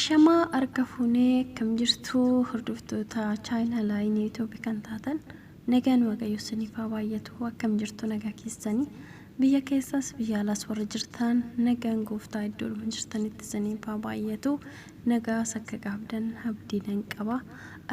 Ashama arga fuunee kam jirtu hordoftoota chaayinaa laayinii Itoophiyaa kan taatan nagaan waaqayyo isiniif haa baay'atu akkam jirtu nagaa keessanii biyya keessas biyya alaas warra jirtan nagaan gooftaa iddoodhuma jirtanitti isiniif haa baay'atu nagaa sakka qabdan abdiin qaba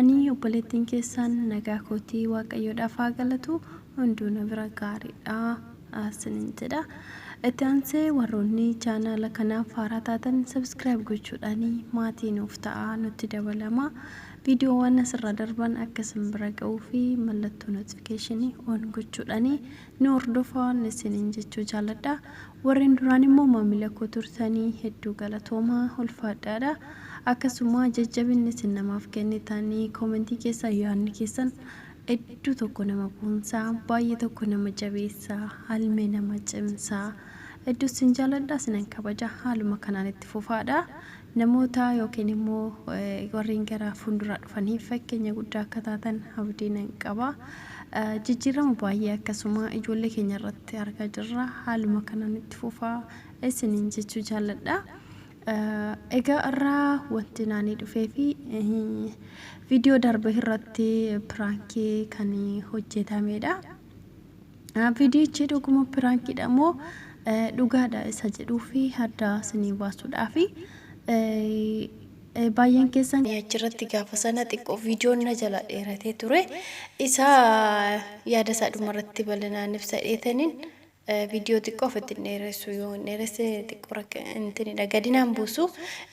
ani obboleettiin keessan nagaa kootii waaqayyoodhaaf haa galatu hunduuna bira gaariidha asinin jedha Etanse warroonni channel kanaaf haaraa taatan subscribe gochuudhaani maatiin of ta'a nutti dabalama viidiyoowwan asirra darban akkasuma bira ga'uu fi mallattoo notification on gochuudhaani nu hordofaan isiniin jechuu jaalladha warreen duraan immoo maamila koo turtanii hedduu galatoomaa ulfaadhaadha akkasuma jajjabinni isin namaaf kennitanii koomentii keessa yaadni keessan hedduu tokko nama boonsaa baay'ee tokko nama jabeessaa halmee nama cimsaa hedduu sin jaalladha sinan kabaja haaluma kanaan itti fufaadha namoota yookiin immoo warreen gara fuuldura dhufaniif fakkeenya guddaa akka taatan abdiin qaba jijjiirama baay'ee akkasuma ijoollee keenya irratti argaa jirra haaluma kanaan itti fufaa isiniin jechuu jaalladha egaa irraa wanti naanii dhufee fi viidiyoo darbe irratti piraankii kan hojjetamedha viidiyoochi dhuguma piraankiidha moo dhugaadha isa jedhuu fi hadda isinii baasuudhaa fi baay'een keessan achirratti gaafa sana xiqqoo viidiyoon na jala dheeratee ture isa yaada isaa dhumarratti bal'inaan ibsa dheetaniin viidiyoo xiqqoo ofitti dheeressu yoo dheeresse xiqqoo rakkinitidha gadinaan buusu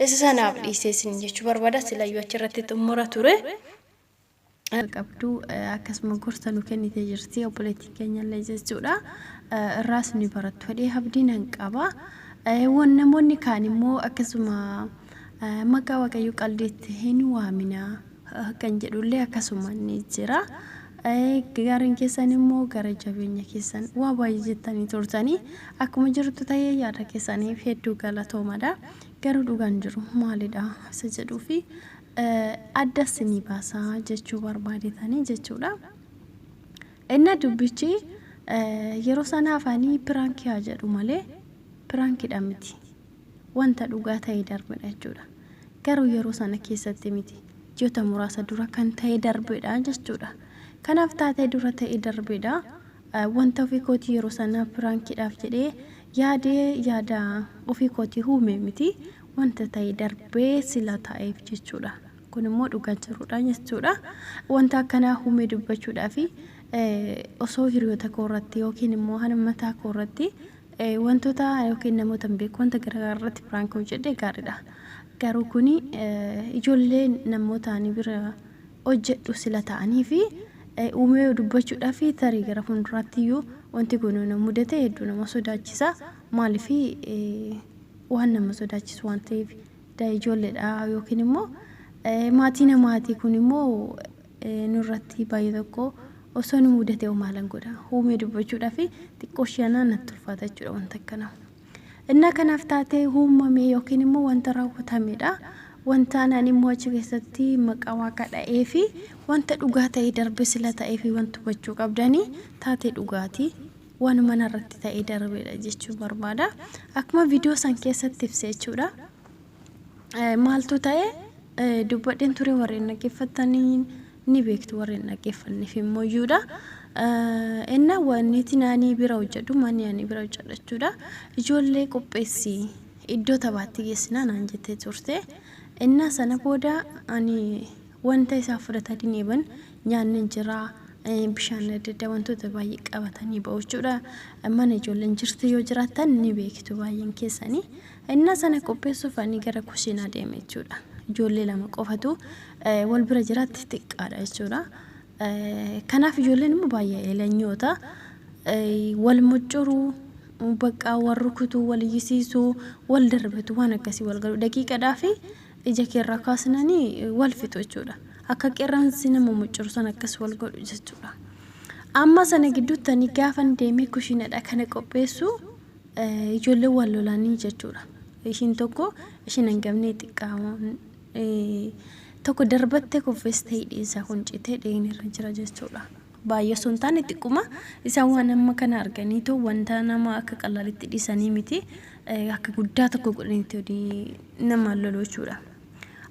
isa sanaaf dhiisee isin jechuu barbaada silayyuu achirratti xumura ture qabdu akkasuma gorsa nu kennitee jirti obboleettiin keenya illee jechuudha irraas ni barattu fedhee abdiin qaba namoonni kaan immoo akkasuma maqaa waaqayyo qaldeetti hin waamina kan jedhullee akkasuma ni jira gaariin keessan immoo gara jabeenya keessan waa baay'ee jettanii turtanii akkuma jirtu ta'ee yaada keessaniif hedduu galatoomaadha garuu dhugaan jiru maalidha isa jedhuu fi adda isinii baasaa jechuu barbaadetanii jechuudha inna dubbichi yeroo sana afaanii piraankii haa jedhu malee piraankiidha miti wanta dhugaa ta'ee darbedha jechuudha garuu yeroo sana keessatti miti ji'oota muraasa dura kan ta'ee darbedha jechuudha kanaaf taatee dura ta'ee darbedha wanta ofii kootii yeroo sana piraankiidhaaf jedhee yaada ofii kootii huume miti wanta ta'ee darbee sila ta'eef jechuudha kun immoo dhugaa jiruudha jechuudha wanta akkanaa huumee dubbachuudhaa fi osoo hiriyoota koo irratti yookiin immoo hanummataa koo irratti wantoota yookiin namoota beeku wanta garaagaraa irratti piraank hojjedhe gaariidha garuu kuni ijoollee namootaan bira hojjedhu sila ta'anii fi uumee dubbachuudhaa fi tarii gara fuulduraatti iyyuu wanti kun nama mudate hedduu nama sodaachisa maaliif waan nama sodaachisu waan ta'eef ijoolleedha yookiin immoo maatii namaatii kun immoo nurratti baay'ee tokko osoo nu mudate maalan godha uumee dubbachuudhaa fi xiqqoo shanaa natti ulfaata jechuudha wanta akkana inna kanaaf taatee uumame yookiin immoo wanta raawwatamedha wanta naan immoo achi keessatti maqaa waaqa dha'ee fi wanta dhugaa ta'ee darbe sila ta'ee fi wanta hubachuu qabdanii taatee dhugaatii waan mana irratti ta'ee darbedha jechuu barbaada akkuma viidiyoo san keessatti ibsee jechuudha maaltu ta'e dubbadheen ture warreen dhaggeeffatanii ni beektu warreen dhaggeeffanniif immoo iyyuudha inna wanni naanii bira hojjedhu manni ani bira hojjedha jechuudha ijoollee qopheessi iddoo taphaatti geessinaa naan jettee turte inna sana booda ani wanta isaa fudhatanii eeban nyaanni jira bishaan adda wantoota baay'ee qabatanii ba'u jechuudha mana ijoolleen jirti yoo jiraatan ni beektu baay'een keessanii inna sana qopheessuuf ani gara kushiinaa deeme jechuudha ijoollee lama qofatu wal bira jiraatti xiqqaadha jechuudha kanaaf ijoolleen immoo baay'ee eelanyoota wal muccuruu bakka wal rukutuu wal iyyisiisuu wal darbatu waan akkasii wal galu daqiiqadhaa fi ija keerraa kaasnanii wal fixu jechuudha akka qeerransi nama muccuru san akkas wal godhu jechuudha amma sana gidduutti ani gaafan deemee kushiinadha kana qopheessu ijoollee wal lolanii jechuudha ishiin tokko ishiin hangafnee xiqqaa tokko darbattee kuffeestee dhiisaa huncitee dheenirra jira jechuudha baay'ee sun taane xiqquma isaan waan amma kana arganii too wanta nama akka qalalitti dhiisanii miti akka guddaa tokko godhanitti nama loloo jechuudha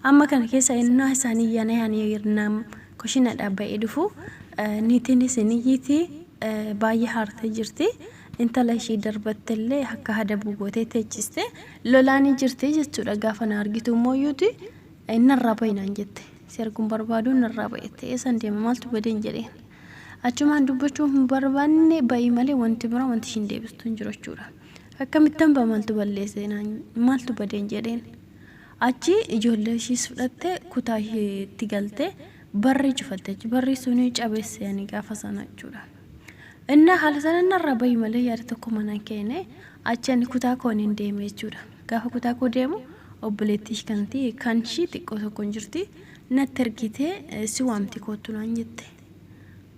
amma kana keessa innaa isaanii yaanii irnam koshina dhaaba'ee dhufu niitiin isiniyyiti baay'ee haartee jirti intala ishii darbattellee akka hadabu gootee teechiste lolaanii jirti jechuudha gaafa na argitu mooyyuuti innarraa baay'inaan jette serguun barbaadu innarraa baay'ette eessan deema maaltu badeen jedheen achumaan dubbachuu hin barbaanne baay'ee malee wanti bira wanti ishiin deebistu hin jiru jechuudha akkamittan ba maaltu balleesse maaltu badeen jedheen achi ijoollee ishiis fudhatte kutaa itti galte barri cufatte barri suni cabeesse yani gaafa sana jechuudha inna haala sana narra baay'ee malee yaada tokko manaan keene achi ani kutaa koon hin deeme jechuudha gaafa kutaa koo deemu obboleettii kanti kan shii xiqqoo tokko hin jirti natti ergitee si waamti kootu naan jette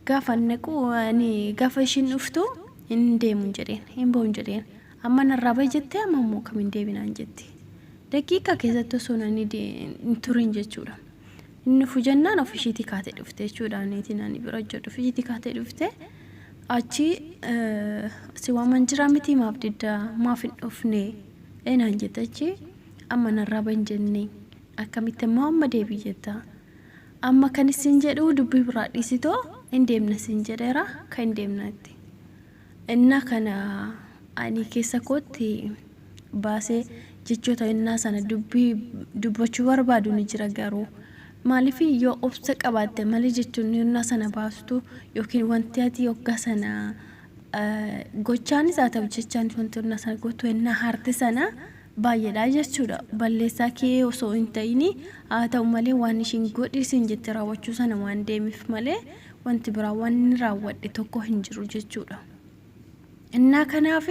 gaafa naqu ani gaafa ishiin dhuftu hin deemu jedheen hin bo'u jedheen amma narraa baay'ee jettee amma immoo kam hin deebinaan jetti daqiiqa keessatti osoo nani turin jechuudha inni fujannaan ofishiitii kaatee dhufte jechuudha niitiin ani bira jedhu ofishiitii kaatee dhufte achi si waaman jira miti maaf didda maaf hin dhufne eenaan jettachi amma narraa baay'ee jennee akkamitti immoo amma deebii jetta amma kan isin jedhu dubbii biraa dhiisitoo hin deemna sin jedheera kan hin deemnaatti inna kana ani keessa kootti baasee jechoota innaa sana dubbachuu barbaadu ni jira garuu maaliif yoo obsa qabaatte malee jechuun innaa sana baastu yookiin wanti ati yoggaa sana gochaanis haa ta'u jechaanis wanti innaa sana gootu innaa haarte sana baay'eedha jechuudha balleessaa kee osoo hin ta'ini haa ta'u malee waan ishiin godhisin jette raawwachuu sana waan deemiif malee wanti biraa waan raawwadhe tokko hin jiru jechuudha innaa kanaaf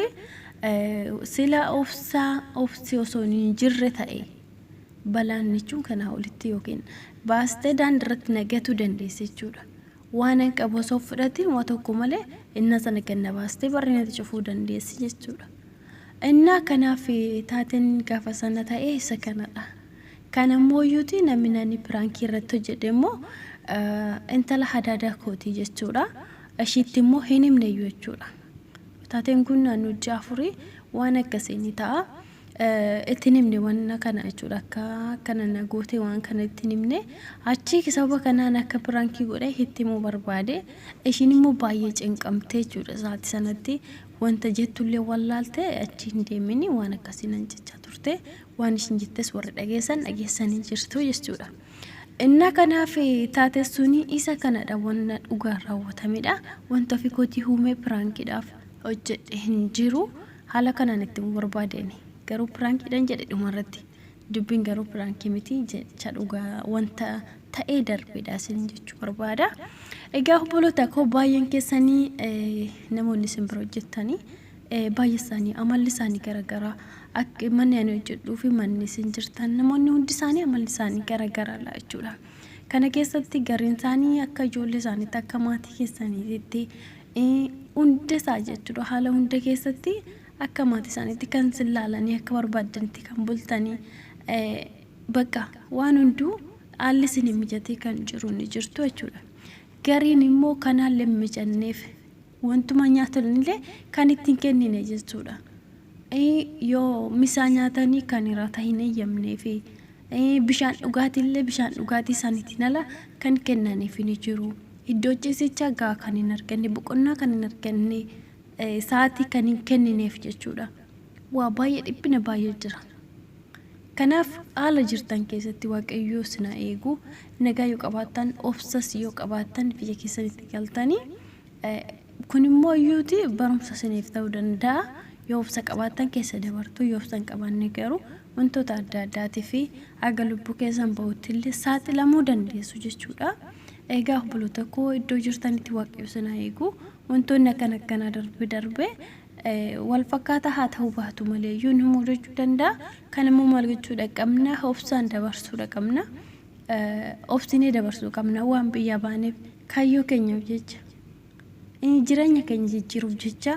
sila obsi osoo hin jirre ta'e balaan jechuun kana olitti yookiin baastee daandirratti nagatu dandeesse jechuudha waan hin qabu osoo fudhatiin waa tokko malee inna sana ganna baastee barreeffamatti cufuu dandeessi jechuudha innaa kanaaf taateen gaafa sana ta'e isa kanadha kana mooyyuuti namni nani piraankii irratti hojjedhe immoo intala hadaadaa kooti jechuudha ishiitti immoo hin himne jechuudha taateen kun naannoo jaafurii waan akkasiin ta'a ittiin himne waan kana jechuudha akka kana nagootee waan kana ittiin himne achi sababa kanaan akka piraankii godhe itti immoo barbaade ishiin immoo baay'ee cinqamtee jechuudha saati sanatti wanta jettullee wallaalte achi hin deemini waan akkasiin jechaa turte waan ishiin jettes warri dhageessanii jirtu jechuudha inna kanaaf taatee suni isa kanadha wanna dhugaa raawwatamedha wanta fi kooti huumee piraankiidhaaf hojjedhe hin jiru haala kanaan itti barbaadeni garuu piraankiidhaan jedhe dhumarratti dubbiin garuu piraankii miti jecha dhugaa wanta ta'ee darbeedha isin jechuu barbaada egaa obboloota koo baay'een keessanii namoonni isin bira hojjettanii baay'ee isaanii amalli isaanii garagaraa akka manni ani hojjedhuu fi manni isin jirtan namoonni hundi isaanii amalli isaanii garagaraadha jechuudha kana keessatti gariin isaanii akka ijoollee isaaniitti akka maatii keessaniitti hunda isaa jechuudha haala hunda keessatti akka maatii isaaniitti kan silaalanii akka barbaadanitti kan bultanii bakka waan hunduu haalli isin mijatee kan jiru ni jirtu jechuudha gariin immoo kanaallee mijanneef wantuma nyaatanillee kan ittiin kennine jechuudha yoo misaa nyaatanii kan irraa hin eeyyamneef bishaan dhugaatillee bishaan dhugaatii isaaniitiin ala kan kennaniif ni jiru iddoo ciisichaa gaa kan hin arganne boqonnaa kan hin arganne sa'aatii kan hin kennineef jechuudha waa baay'ee dhiphina baay'ee jira kanaaf haala jirtan keessatti waaqayyoo sina eegu nagaa yoo qabaattan obsas yoo qabaattan biyya keessanitti galtanii kun immoo iyyuuti barumsa siniif ta'uu danda'a yoo obsa qabaattan keessa dabartuu yoo obsa hin qabaanne garuu wantoota adda addaatii fi aga lubbuu keessan ba'uttillee saaxilamuu dandeessu jechuudha egaa obboloota koo iddoo jirtanitti waaqayyoo sina eegu wantoonni akkanaa darbe wal fakkaata haa ta'uu baatu malee yoo nu mudachuu danda'a kan immoo maal gochuudha qabna obsaan dabarsuudha qabna obsinee dabarsuu qabna waan biyya baaneef kaayyoo keenyaaf jecha jireenya keenya jijjiiruuf jecha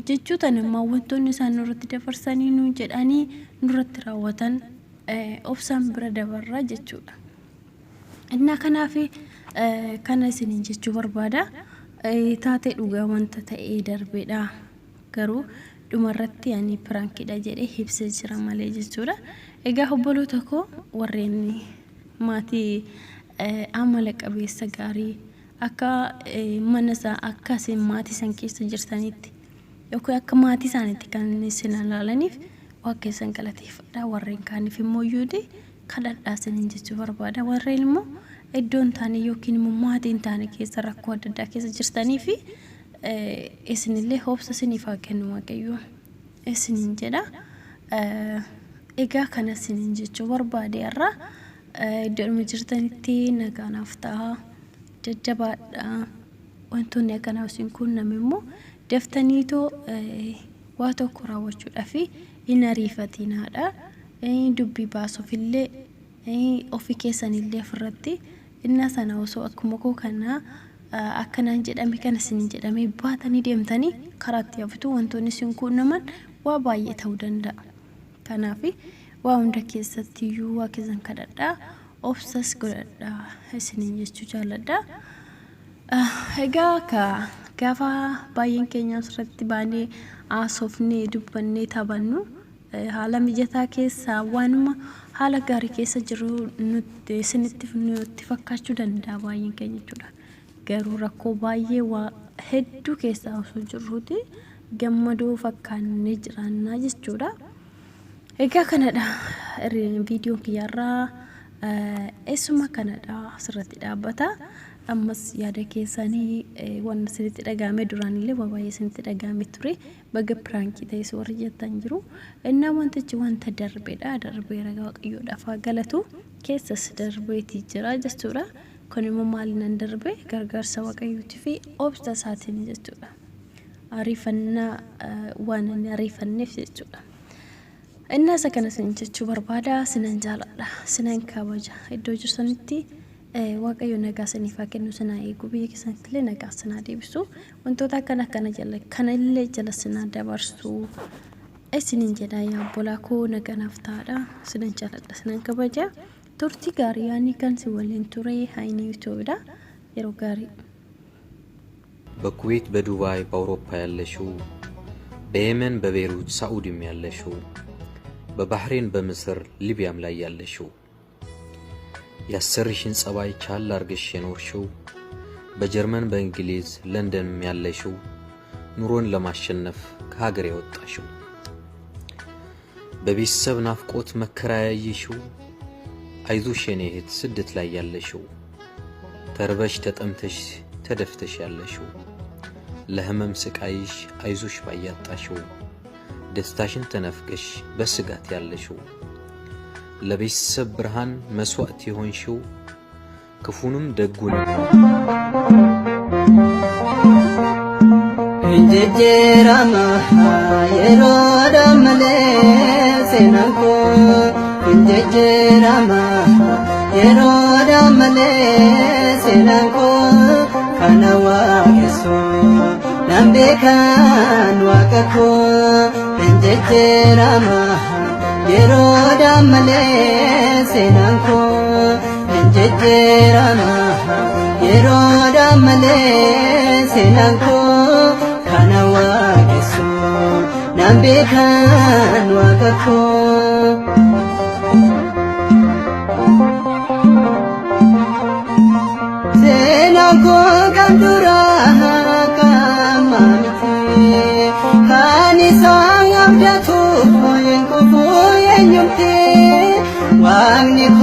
jechuutan immoo wantoonni isaan nurratti dabarsanii nu jedhanii nurratti raawwatan obsaan bira dabarra jechuudha innaa kanaaf kana isiniin jechuu barbaada taatee dhugaa wanta ta'ee darbeedha garuu dhumarratti piraankiidha jedhee ibsee jira malee jechuudha egaa obboloota koo warreen maatii amala qabeessa gaarii akka mana isaa akka isin maatii san keessa jirtanitti yookaan akka maatii isaaniitti kan isin ilaalaniif waan keessan galateeffadha. Warreen kaaniif immoo yuudi kadhadhaa isiniin jechuu barbaada. Warreen immoo iddoon taane yookiin immoo maatiin taane keessa rakkoo adda addaa keessa jirtanii fi isinillee hoobsa isiniif haa kennu Waaqayyo isiniin jedha. Egaa kana isiniin jechuu barbaade irraa iddoon jirtanitti nagaanaaf ta'a jajjabaadha. Wantoonni akkanaaf isin quunname immoo daftaniitoo waa tokko raawwachuudhaaf hin ariifatinaadha. Dubbii baasuufillee ofii keessanillee ofirratti inna sana osoo akkuma koo kana akkanaan jedhame kana isin jedhame baatanii deemtanii karaatti haftu wantoonni isin quunnaman waa baay'ee ta'uu danda'a. Kanaaf waa hunda keessatti iyyuu waa keessan kadhadhaa obsas godhadhaa isiniin jechuu jaalladha. Egaa gaafa baay'een keenya asirratti baanee haasofnee dubbannee taphannu haala mijataa keessa waanuma haala gaarii keessa jiru nutti isinitti fakkaachuu danda'a baay'een keenya jechuudha. Garuu rakkoo baay'ee waa hedduu keessa osoo jirruuti gammadoo fakkaannee jiraannaa jechuudha. Egaa kanadha viidiyoo kiyyarraa eessuma kanadha asirratti dhaabbata. Ammas yaada keessanii waan isinitti dhagahame duraanillee baay'ee isinitti dhagahame ture baga piraankii ta'es warri jettan jiru. Innaa wantichi wanta darbeedha. Darbeera Waaqayyoodhaaf haa galatu keessas darbeetii jira jechuudha. Kun immoo maaliin darbe gargaarsa Waaqayyootii fi obsa isaatiin jechuudha. Ariifannaa waan inni ariifanneef jechuudha. Innaa isa kana isin jechuu barbaada. Sinan jaaladha. Sinan kabaja. Iddoo jirtanitti Waaqayyo nagaa isiniif haa kennu sinaa eegu biyya keessanillee nagaa sinaa deebisu wantoota akkana jala kanallee jala sinaa dabarsu isiniin jedha yaa obbolaa koo nagaanaaf ta'aadha. Sinan jaaladha sinan kabaja. Turtii gaarii yaani kan si waliin ture hayni yuutuubidha. Yeroo gaarii በኩዌት በዱባይ በአውሮፓ ያለሽው በየመን በቤይሩት ሳዑዲም ያለሽው በባህሬን በምስር ሊቢያም ላይ ያለሽው ያሰርሽን ጸባይ ቻል አርገሽ የኖርሽው በጀርመን በእንግሊዝ ለንደንም ያለሽው ኑሮን ለማሸነፍ ከሀገር ያወጣሽው በቤተሰብ ናፍቆት መከራ ያየሽው አይዞሽ የኔ እህት ስደት ላይ ያለሽው ተርበሽ ተጠምተሽ ተደፍተሽ ያለሽው ለህመም ስቃይሽ አይዞሽ ባያጣሽው ደስታሽን ተነፍቀሽ በስጋት ያለሽው ለቤተሰብ ብርሃን መስዋዕት የሆንሽው ክፉንም ደጉንም እንጀራማ የሮዳመለ ሰናንኮ እንጀራማ የሮዳመለ ሰናንኮ ካናዋቂሶ ናምቤካን ዋቀኮ እንጀራማ የሮዳመለ ሰናንኮ እንጀራማ የሮዳመለ ሰናንኮ ካናዋቂሶ ናምቤካን ዋቀኮ ሰናንኮ ቀምዱራ ካማምቲ ካኒሳ አብዳቱ የንኩፉ የኙምቲ ዋግኒኮ